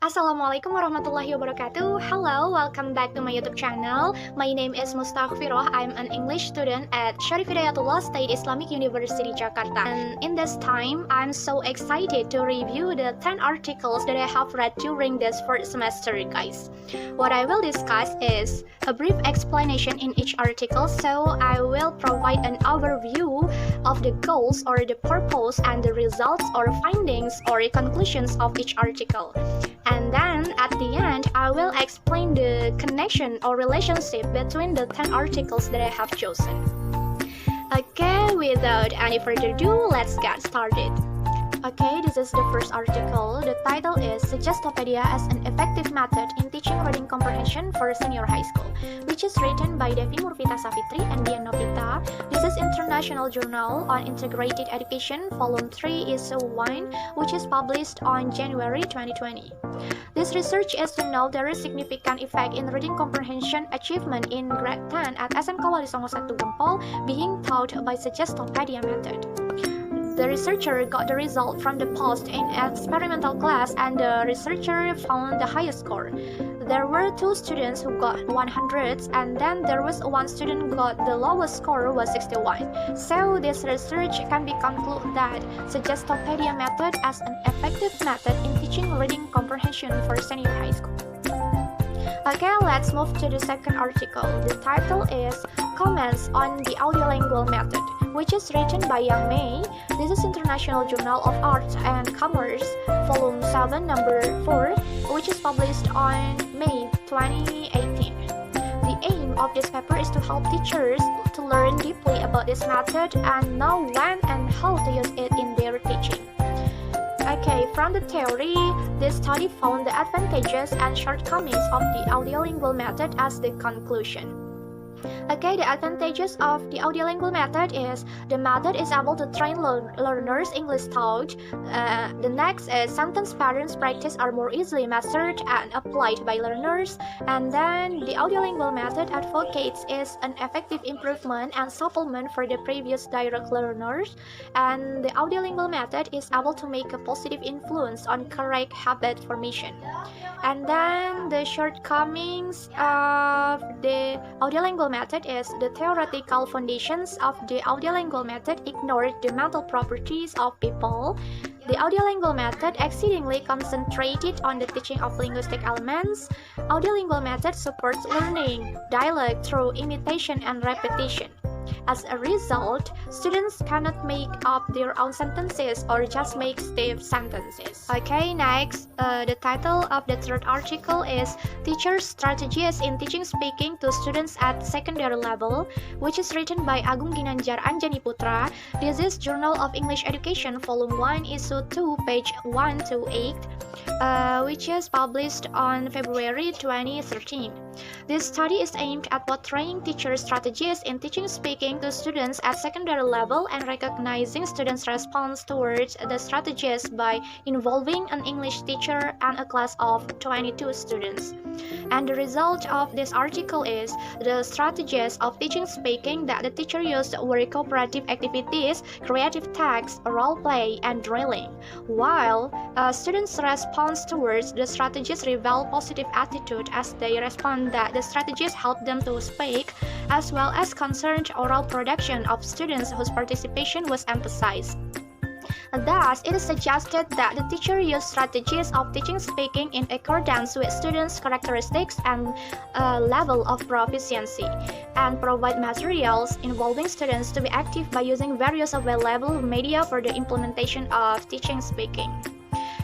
Assalamualaikum warahmatullahi wabarakatuh. Hello, welcome back to my YouTube channel. My name is Mustaghfiroh. I'm an English student at Syarif Hidayatullah State Islamic University, Jakarta. And in this time, I'm so excited to review the 10 articles that I have read during this first semester, guys. What I will discuss is a brief explanation in each article, so I will provide an overview of the goals or the purpose and the results or findings or conclusions of each article. And then at the end, I will explain the connection or relationship between the 10 articles that I have chosen. Okay, without any further ado, let's get started. Okay, this is the first article. The title is Suggestopedia as an Effective Method in Teaching Reading Comprehension for Senior High School, which is written by Devi Murvita Savitri and Dian Novita. This is International Journal on Integrated Education, Volume 3, Issue 1, which is published on January 2020. This research is to know there is significant effect in reading comprehension achievement in grade 10 at SMK Wali Songo 1 Gempol being taught by Suggestopedia method. The researcher got the result from the post in experimental class, and the researcher found the highest score. There were 2 students who got 100s, and then there was one student who got the lowest score was 61. So this research can be concluded that Suggestopedia method as an effective method in teaching reading comprehension for senior high school. Okay, let's move to the second article. The title is Comments on the Audiolingual Method, which is written by Yang Mei. This is International Journal of Arts and Commerce, Volume 7, Number 4, which is published on May 2018. The aim of this paper is to help teachers to learn deeply about this method and know when and how to use it in their teaching. Okay, from the theory, this study found the advantages and shortcomings of the audiolingual method as the conclusion. Okay, the advantages of the audiolingual method is the method is able to train learners English thought. The next is sentence patterns practice are more easily mastered and applied by learners. And then the audiolingual method advocates is an effective improvement and supplement for the previous direct learners. And the audiolingual method is able to make a positive influence on correct habit formation. And then the shortcomings of the audiolingual method is the theoretical foundations of the audiolingual method ignore the mental properties of people. The audiolingual method exceedingly concentrated on the teaching of linguistic elements. Audiolingual method supports learning dialogue through imitation and repetition. As a result, students cannot make up their own sentences or just make stiff sentences. Okay, next, the title of the third article is Teachers' Strategies in Teaching Speaking to Students at Secondary Level, which is written by Agung Ginanjar Anjani Putra. This is Journal of English Education, Volume 1, Issue 2, page 1 to 8, which is published on February 2013. This study is aimed at portraying teachers' strategies in teaching speaking to students at secondary level and recognizing students' response towards the strategies by involving an English teacher and a class of 22 students. And the result of this article is the strategies of teaching speaking that the teacher used were cooperative activities, creative text, role play, and drilling, while students' response towards the strategies reveal positive attitude as they respond that the strategies help them to speak, as well as concerned oral production of students whose participation was emphasized. Thus, it is suggested that the teacher use strategies of teaching speaking in accordance with students' characteristics and level of proficiency, and provide materials involving students to be active by using various available media for the implementation of teaching speaking.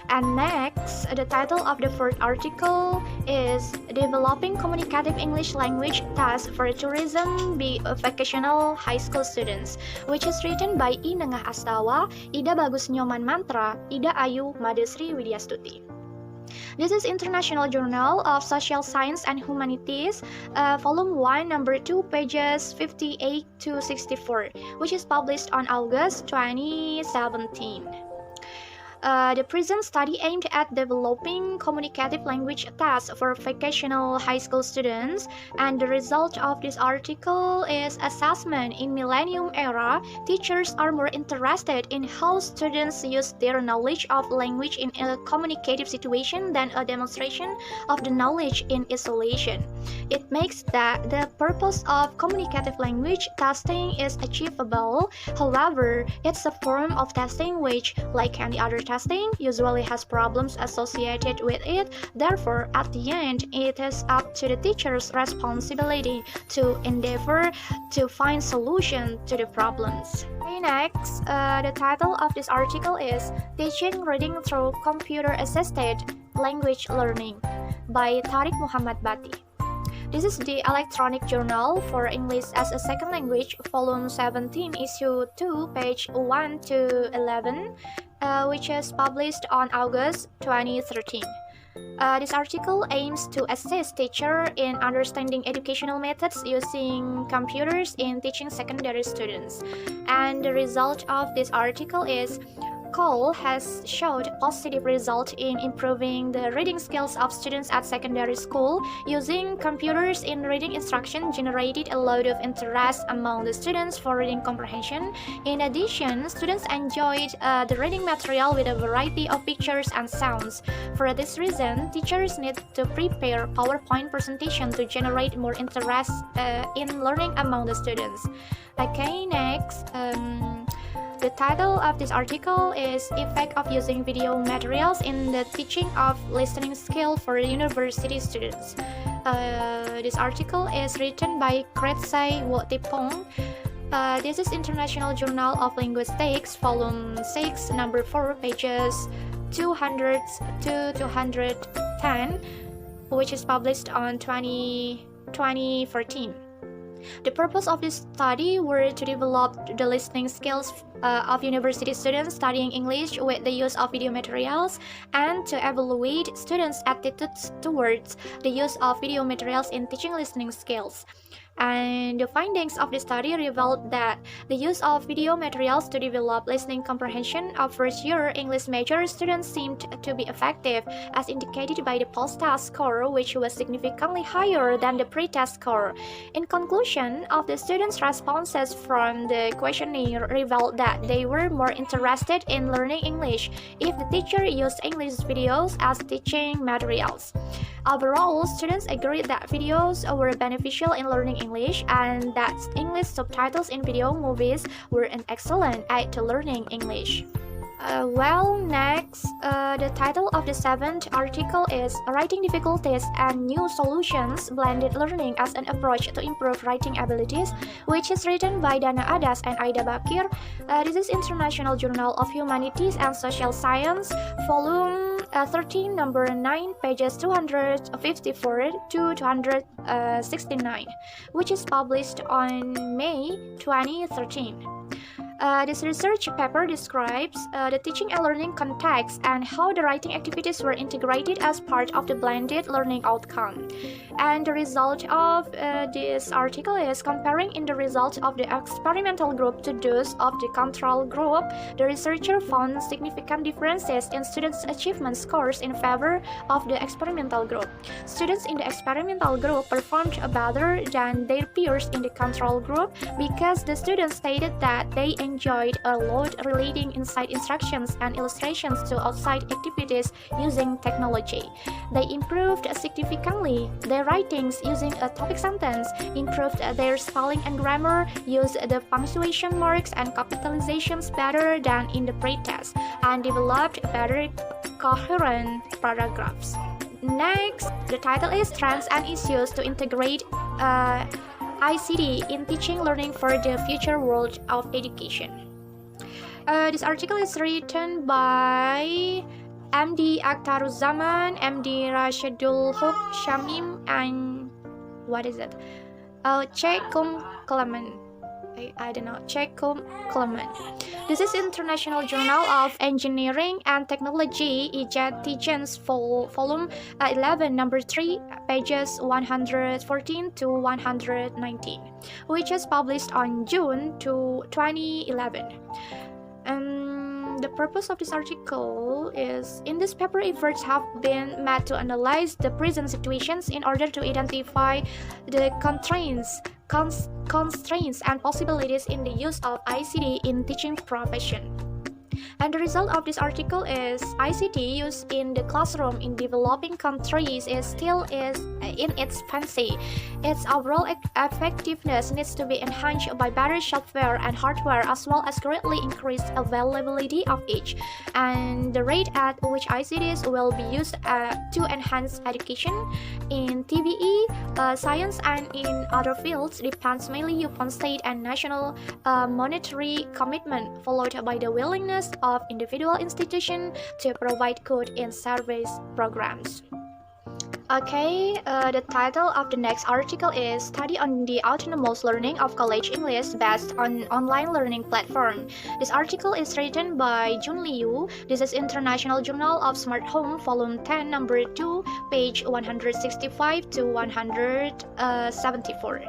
And next, the title of the fourth article is Developing Communicative English Language Task for Tourism Vocational High School Students, which is written by I Nengah Astawa, Ida Bagus Nyoman Mantra, Ida Ayu Madesri Widyastuti. This is International Journal of Social Science and Humanities, Volume 1, Number 2, pages 58 to 64, which is published on August 2017. The present study aimed at developing communicative language tests for vocational high school students, and the result of this article is assessment. In millennium era, teachers are more interested in how students use their knowledge of language in a communicative situation than a demonstration of the knowledge in isolation. It makes that the purpose of communicative language testing is achievable. However, it's a form of testing which, like any other testing, usually has problems associated with it. Therefore, at the end, it is up to the teacher's responsibility to endeavor to find solution to the problems. Okay, next, the title of this article is Teaching Reading Through Computer-Assisted Language Learning by Tariq Muhammad Bati. This is the Electronic Journal for English as a Second Language, Volume 17, Issue 2, page 1 to 11, which is published on August 2013. This article aims to assist teachers in understanding educational methods using computers in teaching secondary students. And the result of this article is COL has showed positive result in improving the reading skills of students at secondary school. Using computers in reading instruction generated a lot of interest among the students for reading comprehension. In addition, students enjoyed the reading material with a variety of pictures and sounds. For this reason, teachers need to prepare PowerPoint presentation to generate more interest in learning among the students. Okay, next. The title of this article is Effect of Using Video Materials in the Teaching of Listening Skill for University Students. This article is written by Kretsai Wotipong. This is International Journal of Linguistics, Volume 6, Number 4, pages 200 to 210, which is published on 2014. The purpose of this study were to develop the listening skills of university students studying English with the use of video materials, and to evaluate students' attitudes towards the use of video materials in teaching listening skills. And the findings of the study revealed that the use of video materials to develop listening comprehension of first-year English major students seemed to be effective, as indicated by the post-test score, which was significantly higher than the pre-test score. In conclusion, of the students' responses from the questionnaire revealed that they were more interested in learning English if the teacher used English videos as teaching materials. Overall, students agreed that videos were beneficial in learning English, and that English subtitles in video movies were an excellent aid to learning English. Next, the title of the 7th article is Writing Difficulties and New Solutions, Blended Learning as an Approach to Improve Writing Abilities, which is written by Dana Adas and Aida Bakir. This is International Journal of Humanities and Social Science, Volume 13, Number 9, pages 254 to 269, which is published on May 2013. This research paper describes the teaching and learning context and how the writing activities were integrated as part of the blended learning outcome. And the result of this article is comparing in the results of the experimental group to those of the control group. The researcher found significant differences in students' achievement scores in favor of the experimental group. Students in the experimental group performed better than their peers in the control group because the students stated that they enjoyed a lot relating inside instructions and illustrations to outside activities using technology. They improved significantly their writings using a topic sentence, improved their spelling and grammar, used the punctuation marks and capitalizations better than in the pre-test, and developed better coherent paragraphs. Next, the title is Trends and Issues to Integrate ICT in Teaching Learning for the Future World of Education. This article is written by MD Akhtaruzzaman, MD Rashidul Huk Shamim, and Chekum Clement. I don't know, Chekum Clement. This is International Journal of Engineering and Technology, Ijad Tijans, Volume 11, Number 3, pages 114 to 119, which is published on June 2011. the purpose of this article is, in this paper, efforts have been made to analyze the present situations in order to identify the constraints and possibilities in the use of ICT in teaching profession. And the result of this article is ICT used in the classroom in developing countries is still in its infancy. Its overall effectiveness needs to be enhanced by better software and hardware, as well as greatly increased availability of each. And the rate at which ICTs will be used to enhance education in TVE, science, and in other fields depends mainly upon state and national monetary commitment, followed by the willingness of individual institutions to provide good in-service programs. Okay, the title of the next article is Study on the Autonomous Learning of College English Based on Online Learning Platform. This article is written by Jun Liu. This is International Journal of Smart Home, Volume 10, Number 2, page 165 to 174.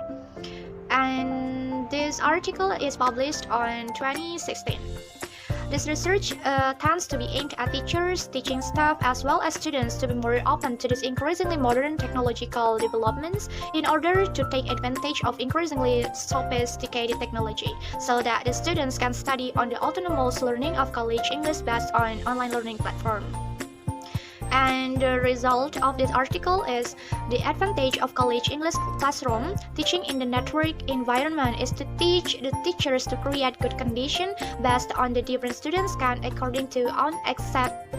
And this article is published on 2016. This research tends to be aimed at teachers, teaching staff, as well as students to be more open to these increasingly modern technological developments in order to take advantage of increasingly sophisticated technology, so that the students can study on the autonomous learning of college English based on online learning platform. And the result of this article is the advantage of college English classroom teaching in the network environment is to teach the teachers to create good condition based on the different students can according to accept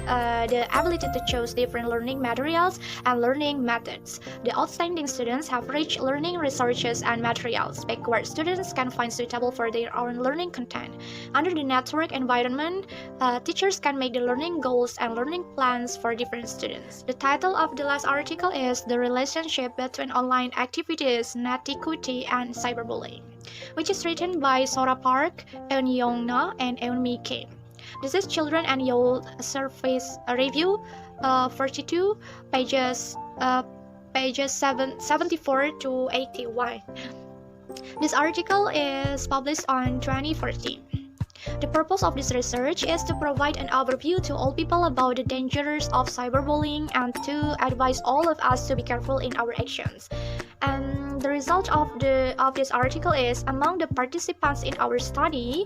the ability to choose different learning materials and learning methods. The outstanding students have rich learning resources and materials. Backward students can find suitable for their own learning content. Under the network environment, teachers can make the learning goals and learning plans for different students. The title of the last article is The Relationship Between Online Activities, Net Equity, and Cyberbullying, which is written by Sora Park, Eun Young Na, and Eun Mi Kim. This is Children and Youth Service Review 42, pages 74 to 81. This article is published on 2014. The purpose of this research is to provide an overview to all people about the dangers of cyberbullying and to advise all of us to be careful in our actions. And the result of this article is, among the participants in our study,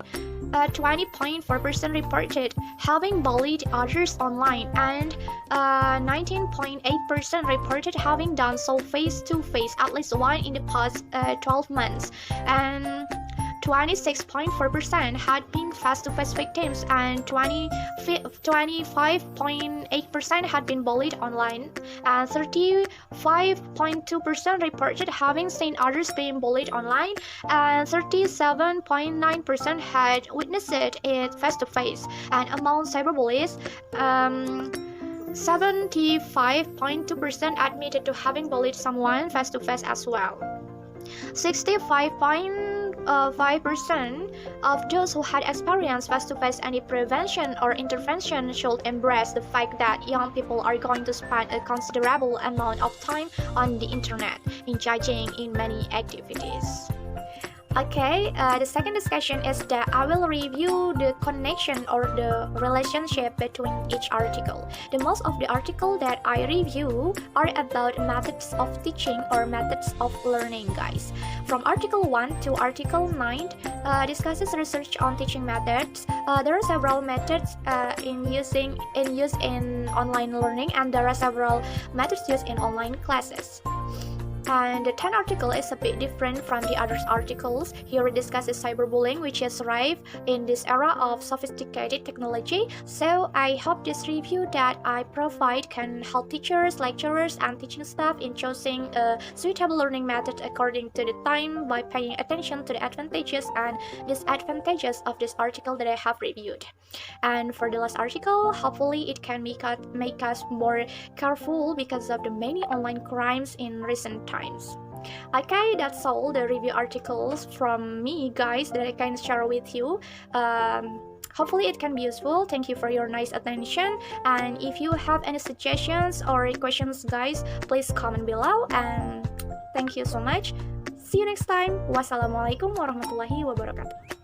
20.4% reported having bullied others online, and 19.8% reported having done so face-to-face at least once in the past 12 months. And 26.4% had been face-to-face victims, and 25.8% had been bullied online, and 35.2% reported having seen others being bullied online, and 37.9% had witnessed it face-to-face. And among cyberbullies, 75.2% admitted to having bullied someone face-to-face as well. 65.5% of those who had experienced face-to-face any prevention or intervention should embrace the fact that young people are going to spend a considerable amount of time on the internet, engaging in many activities. Okay, the second discussion is that I will review the connection or the relationship between each article. The most of the articles that I review are about methods of teaching or methods of learning, guys. From article 1 to article 9 discusses research on teaching methods. There are several methods in use in online learning, and there are several methods used in online classes. And the 10th article is a bit different from the other articles. Here it discusses cyberbullying, which is rife in this era of sophisticated technology. So I hope this review that I provide can help teachers, lecturers, and teaching staff in choosing a suitable learning method according to the time by paying attention to the advantages and disadvantages of this article that I have reviewed. And for the last article, hopefully it can make us more careful because of the many online crimes in recent times. Okay, that's all the review articles from me, guys, that I can share with you. Hopefully it can be useful. Thank you for your nice attention, and if you have any suggestions or questions, guys, please comment below, and thank you so much. See you next time. Wassalamualaikum warahmatullahi wabarakatuh.